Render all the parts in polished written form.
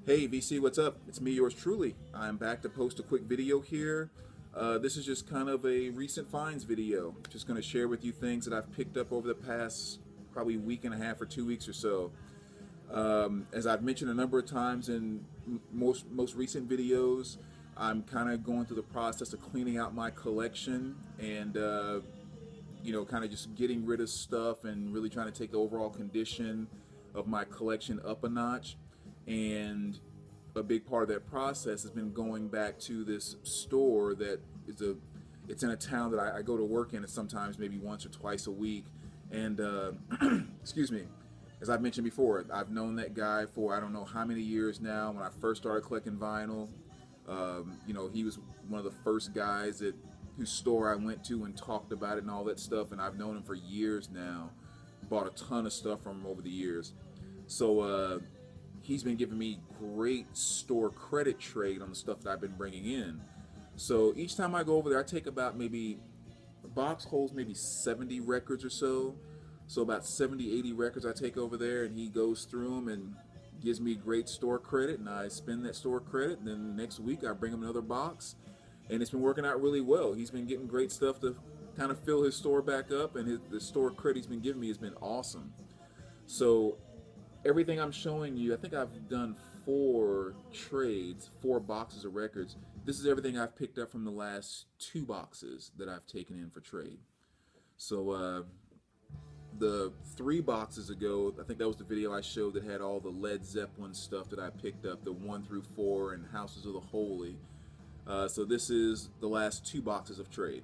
Hey VC, what's up? It's me, yours truly. I'm back to post a quick video here. This is just kind of a recent finds video. Just going to share with you things that I've picked up over the past probably week and a half or 2 weeks or so. As I've mentioned a number of times in most recent videos, I'm kind of going through the process of cleaning out my collection and kind of just getting rid of stuff and really trying to take the overall condition of my collection up a notch. And a big part of that process has been going back to this store that it's in a town that I go to work in, and sometimes maybe once or twice a week. And excuse me, as I've mentioned before, I've known that guy for I don't know how many years now. When I first started collecting vinyl, he was one of the first guys whose store I went to and talked about it and all that stuff. And I've known him for years now. Bought a ton of stuff from him over the years. So he's been giving me great store credit trade on the stuff that I've been bringing in. So each time I go over there, I take about maybe, the box holds maybe 70 records or so. So about 70, 80 records I take over there, and he goes through them and gives me great store credit, and I spend that store credit, and then the next week I bring him another box, and it's been working out really well. He's been getting great stuff to kind of fill his store back up, and the store credit he's been giving me has been awesome. So everything I'm showing you, I think I've done 4 trades, 4 boxes of records. This is everything I've picked up from the last 2 boxes that I've taken in for trade. So the 3 boxes ago, I think that was the video I showed that had all the Led Zeppelin stuff that I picked up, the 1 through 4 and Houses of the Holy. So this is the last 2 boxes of trade.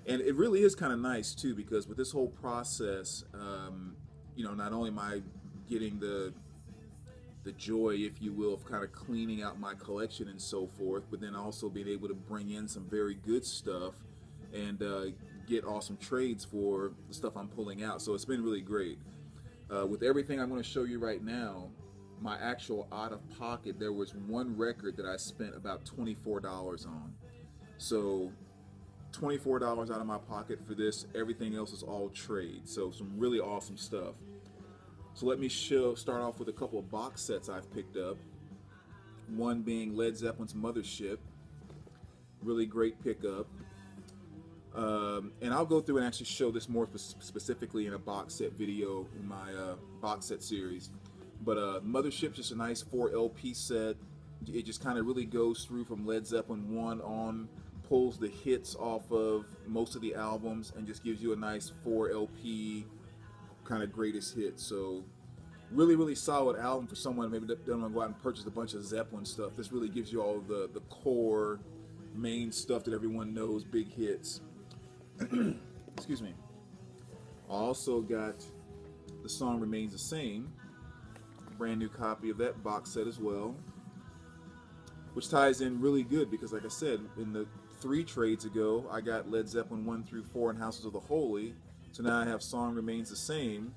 And it really is kind of nice too, because with this whole process, not only am I getting the joy, if you will, of kind of cleaning out my collection and so forth, but then also being able to bring in some very good stuff and get awesome trades for the stuff I'm pulling out. So it's been really great. With everything I'm going to show you right now, my actual out of pocket, there was 1 record that I spent about $24 on. So $24 out of my pocket for this. Everything else is all trade. So some really awesome stuff. So let me start off with a couple of box sets I've picked up. One being Led Zeppelin's Mothership. Really great pickup. And I'll go through and actually show this more specifically in a box set video in my box set series. But Mothership, just a nice 4 LP set. It just kind of really goes through from Led Zeppelin 1 on, pulls the hits off of most of the albums, and just gives you a nice 4 LP kind of greatest hits. So really, really solid album for someone maybe that doesn't want to go out and purchase a bunch of Zeppelin stuff. This really gives you all the core main stuff that everyone knows, big hits. Excuse me. I also got The Song Remains the Same, brand new copy of that box set as well, which ties in really good because, like I said, in the 3 trades ago, I got Led Zeppelin 1 through 4 and Houses of the Holy. So now I have Song Remains the Same.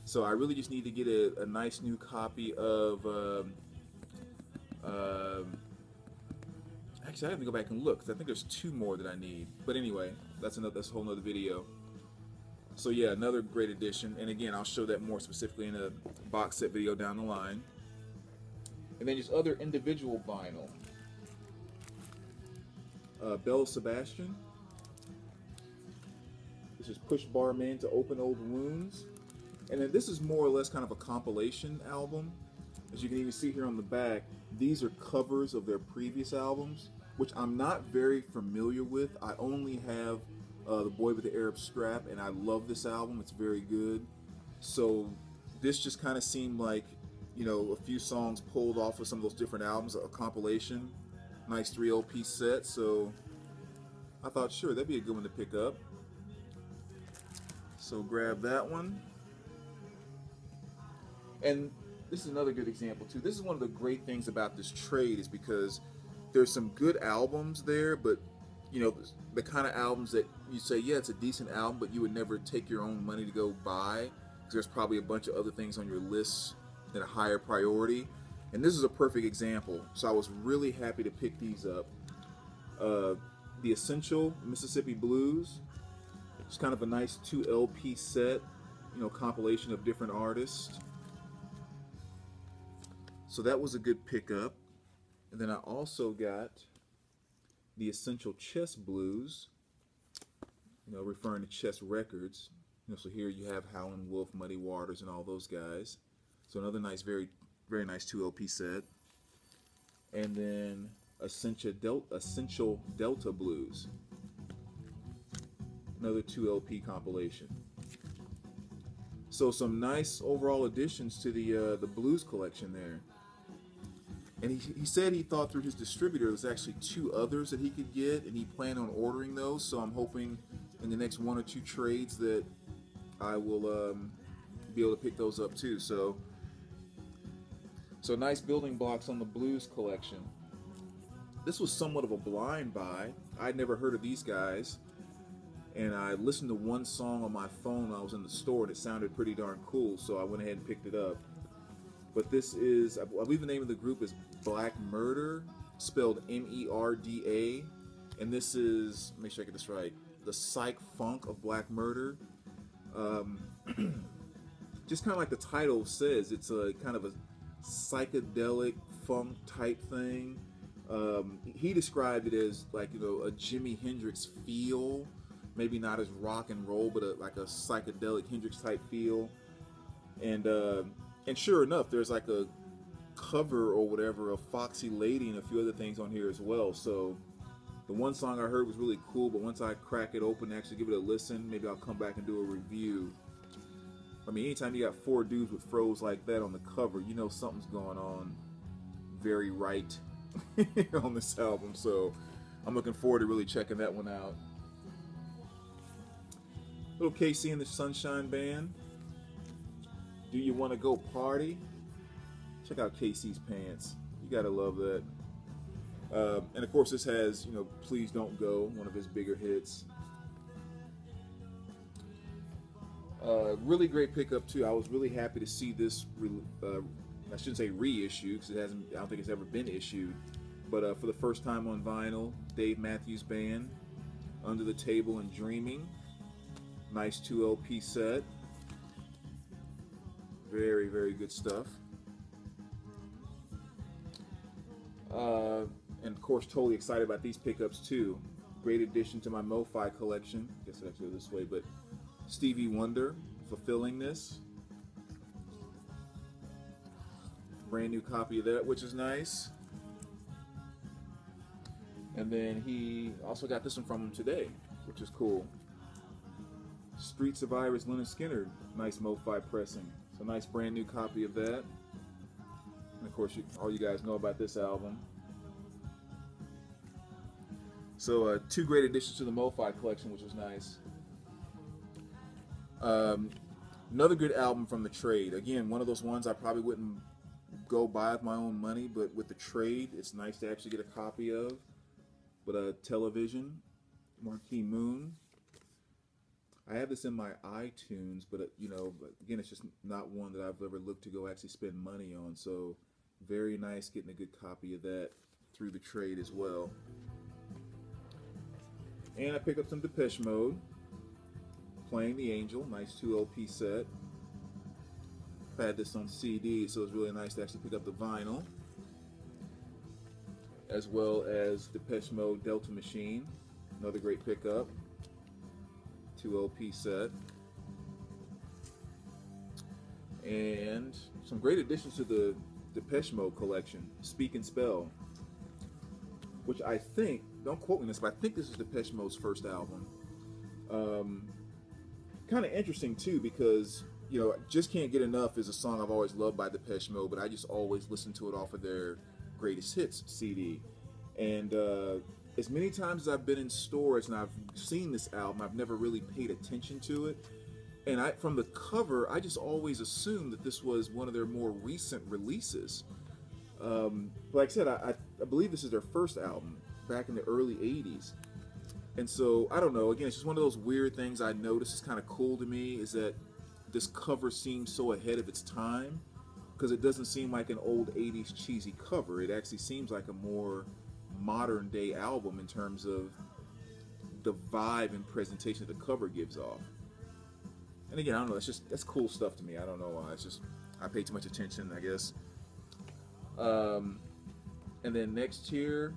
So I really just need to get a nice new copy of, actually I have to go back and look, because I think there's 2 more that I need. But anyway, that's a whole nother video. So yeah, another great addition. And again, I'll show that more specifically in a box set video down the line. And then just other individual vinyl. Belle Sebastian. This is Push Barman to Open Old Wounds. And then this is more or less kind of a compilation album. As you can even see here on the back, these are covers of their previous albums, which I'm not very familiar with. I only have The Boy with the Arab Strap, and I love this album. It's very good. So this just kind of seemed like, a few songs pulled off of some of those different albums, a compilation. Nice 3 LP set. So I thought, sure, that'd be a good one to pick up. So grab that one. And this is another good example too. This is one of the great things about this trade, is because there's some good albums there, but the kind of albums that you say, yeah, it's a decent album, but you would never take your own money to go buy, because there's probably a bunch of other things on your list at a higher priority. And this is a perfect example. So I was really happy to pick these up. The Essential Mississippi Blues. It's kind of a nice 2 LP set, compilation of different artists. So that was a good pickup. And then I also got the Essential Chess Blues, referring to Chess Records. So here you have Howlin' Wolf, Muddy Waters, and all those guys. So another nice, very, very nice 2 LP set. And then Essential Delta Blues, another 2 LP compilation. So some nice overall additions to the blues collection there. And he said he thought through his distributor there's actually 2 others that he could get, and he planned on ordering those. So I'm hoping in the next 1 or 2 trades that I will be able to pick those up too. So nice building blocks on the blues collection. This was somewhat of a blind buy. I'd never heard of these guys, and I listened to one song on my phone when I was in the store, and it sounded pretty darn cool, so I went ahead and picked it up. But this is, I believe the name of the group is Black Murder, spelled M-E-R-D-A, and this is, let me make sure I get this right, the Psych Funk of Black Murder. Just kind of like the title says, it's a kind of a psychedelic funk type thing. He described it as like, a Jimi Hendrix feel, maybe not as rock and roll, but like a psychedelic Hendrix type feel. And sure enough, there's like a cover or whatever of Foxy Lady and a few other things on here as well. So the one song I heard was really cool, but once I crack it open and actually give it a listen, maybe I'll come back and do a review. I mean, anytime you got 4 dudes with froze like that on the cover, you know something's going on very right on this album. So I'm looking forward to really checking that one out. Little KC and the Sunshine Band. Do you want to go party? Check out KC's pants. You gotta love that. And of course, this has, Please Don't Go, one of his bigger hits. Really great pickup too. I was really happy to see this. I shouldn't say reissue because it hasn't. I don't think it's ever been issued. But for the first time on vinyl, Dave Matthews Band, Under the Table and Dreaming. Nice 2 LP set. Very, very good stuff. And of course, totally excited about these pickups too. Great addition to my Mo-Fi collection. I guess I have to go this way, but Stevie Wonder, Fulfilling This. Brand new copy of that, which is nice. And then he also got this one from him today, which is cool. Street Survivors, Lynyrd Skynyrd, nice Mo-Fi pressing. So nice brand new copy of that. And of course, all you guys know about this album. So 2 great additions to the Mo-Fi collection, which was nice. Another good album from the trade. Again, one of those ones I probably wouldn't go buy with my own money, but with the trade, it's nice to actually get a copy of. But Television, Marquee Moon. I have this in my iTunes, but again, it's just not one that I've ever looked to go actually spend money on. So very nice getting a good copy of that through the trade as well. And I picked up some Depeche Mode, Playing the Angel, nice 2 LP set. I had this on CD, so it was really nice to actually pick up the vinyl, as well as Depeche Mode Delta Machine, another great pickup. 2 LP set. And some great additions to the Depeche Mode collection. Speak and Spell, which I think, don't quote me on this, but I think this is Depeche Mode's first album. Kind of interesting too, because Just Can't Get Enough is a song I've always loved by Depeche Mode, but I just always listen to it off of their Greatest Hits CD. And as many times as I've been in stores and I've seen this album, I've never really paid attention to it. And from the cover, I just always assumed that this was one of their more recent releases. Like I said, I believe this is their first album back in the early 80s. And so, I don't know, again, it's just one of those weird things I noticed is kind of cool to me, is that this cover seems so ahead of its time, because it doesn't seem like an old 80s cheesy cover. It actually seems like a more modern day album in terms of the vibe and presentation that the cover gives off. And again, I don't know, that's cool stuff to me. I don't know why. It's just, I pay too much attention, I guess. Um, and then next here,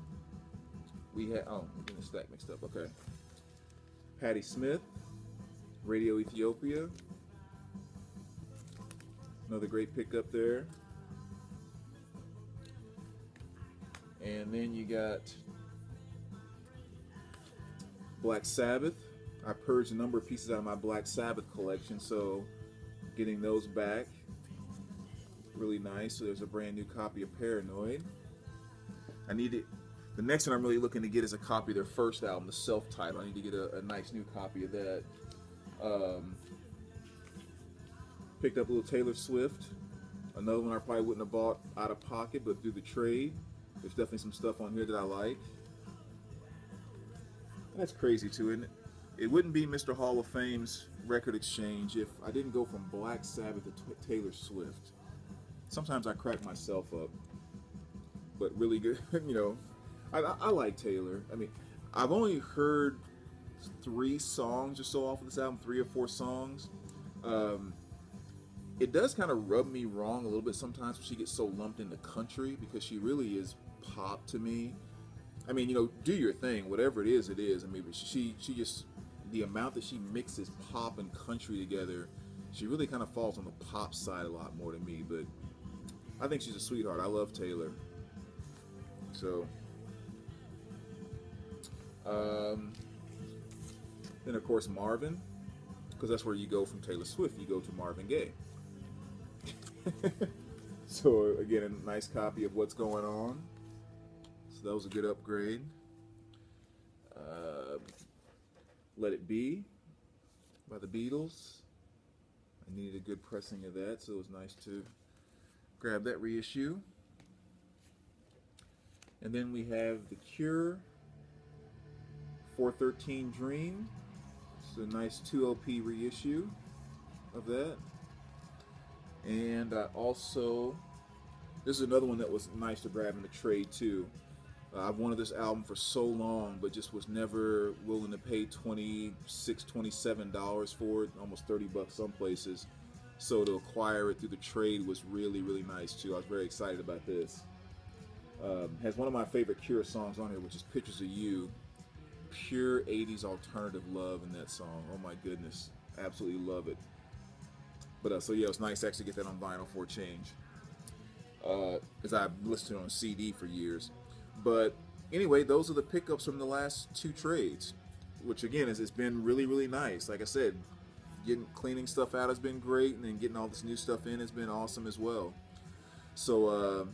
we have, oh, I'm getting the stack mixed up, okay. Patti Smith, Radio Ethiopia. Another great pickup there. And then you got Black Sabbath. I purged a number of pieces out of my Black Sabbath collection, so getting those back, really nice. So there's a brand new copy of Paranoid. I need it. The next one I'm really looking to get is a copy of their first album, the self-titled. I need to get a nice new copy of that. Picked up a little Taylor Swift. Another one I probably wouldn't have bought out of pocket, but through the trade. There's definitely some stuff on here that I like. That's crazy too, isn't it? It wouldn't be Mr. Hall of Fame's record exchange if I didn't go from Black Sabbath to Taylor Swift. Sometimes I crack myself up, but really good. You know, I like Taylor. I mean, I've only heard 3 songs or so off of this album, 3 or 4 songs. It does kind of rub me wrong a little bit sometimes when she gets so lumped into country, because she really is pop to me. I mean, you know, do your thing, whatever it is, it is. I mean, but she just, the amount that she mixes pop and country together, she really kind of falls on the pop side a lot more to me. But I think she's a sweetheart. I love Taylor. So, then of course Marvin, because that's where you go from Taylor Swift. You go to Marvin Gaye. So again, a nice copy of What's Going On. So that was a good upgrade. Let It Be by the Beatles. I needed a good pressing of that, so it was nice to grab that reissue. And then we have The Cure, 413 Dream. It's a nice 2 LP reissue of that. And I also, this is another one that was nice to grab in the trade too. I've wanted this album for so long, but just was never willing to pay $26, $27 for it, almost 30 bucks some places. So to acquire it through the trade was really, really nice too. I was very excited about this. Has one of my favorite Cure songs on here, which is Pictures of You. Pure 80s alternative love in that song. Oh my goodness, absolutely love it. But so yeah, it was nice to actually get that on vinyl for a change, because I've listened to it on CD for years. But anyway, those are the pickups from the last 2 trades, which again it's been really, really nice. Like I said, cleaning stuff out has been great, and then getting all this new stuff in has been awesome as well. So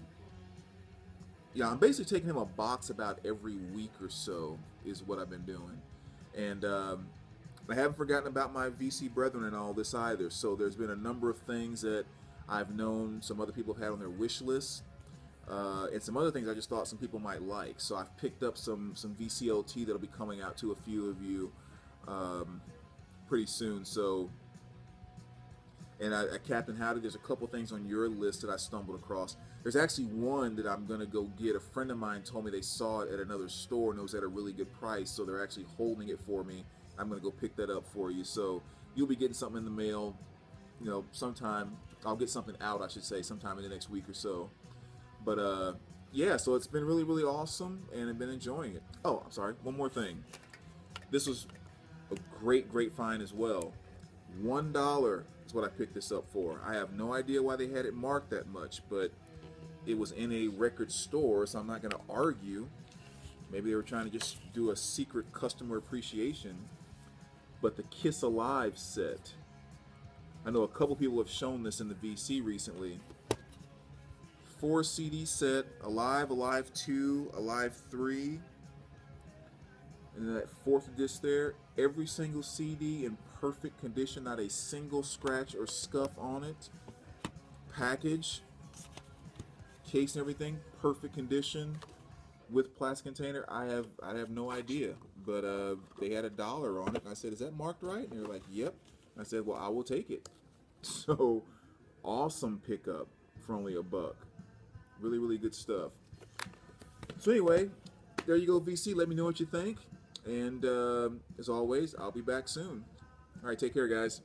yeah, I'm basically taking him a box about every week or so is what I've been doing. And I haven't forgotten about my VC brethren and all this either. So there's been a number of things that I've known some other people have had on their wish list, and some other things I just thought some people might like. So I've picked up some VCLT that'll be coming out to a few of you pretty soon. So, and Captain Howdy, there's a couple things on your list that I stumbled across. There's actually one that I'm gonna go get. A friend of mine told me they saw it at another store and it was at a really good price, so they're actually holding it for me. I'm gonna go pick that up for you. So you'll be getting something in the mail, you know, sometime. I'll get something out, I should say, sometime in the next week or so. But yeah, so it's been really, really awesome, and I've been enjoying it. Oh, I'm sorry, one more thing. This was a great, great find as well. $1 is what I picked this up for. I have no idea why they had it marked that much, but it was in a record store, so I'm not gonna argue. Maybe they were trying to just do a secret customer appreciation. But the Kiss Alive set, I know a couple people have shown this in the VC recently. 4 CD set, Alive, Alive 2, Alive 3, and then that 4th disc there. Every single CD in perfect condition, not a single scratch or scuff on it. Package, case and everything, perfect condition with plastic container. I have no idea, but they had $1 on it, and I said, "Is that marked right?" And they were like, "Yep." And I said, "Well, I will take it." So awesome pickup for only $1. Really, really good stuff. So anyway, there you go, VC. Let me know what you think, and as always, I'll be back soon. All right, take care, guys.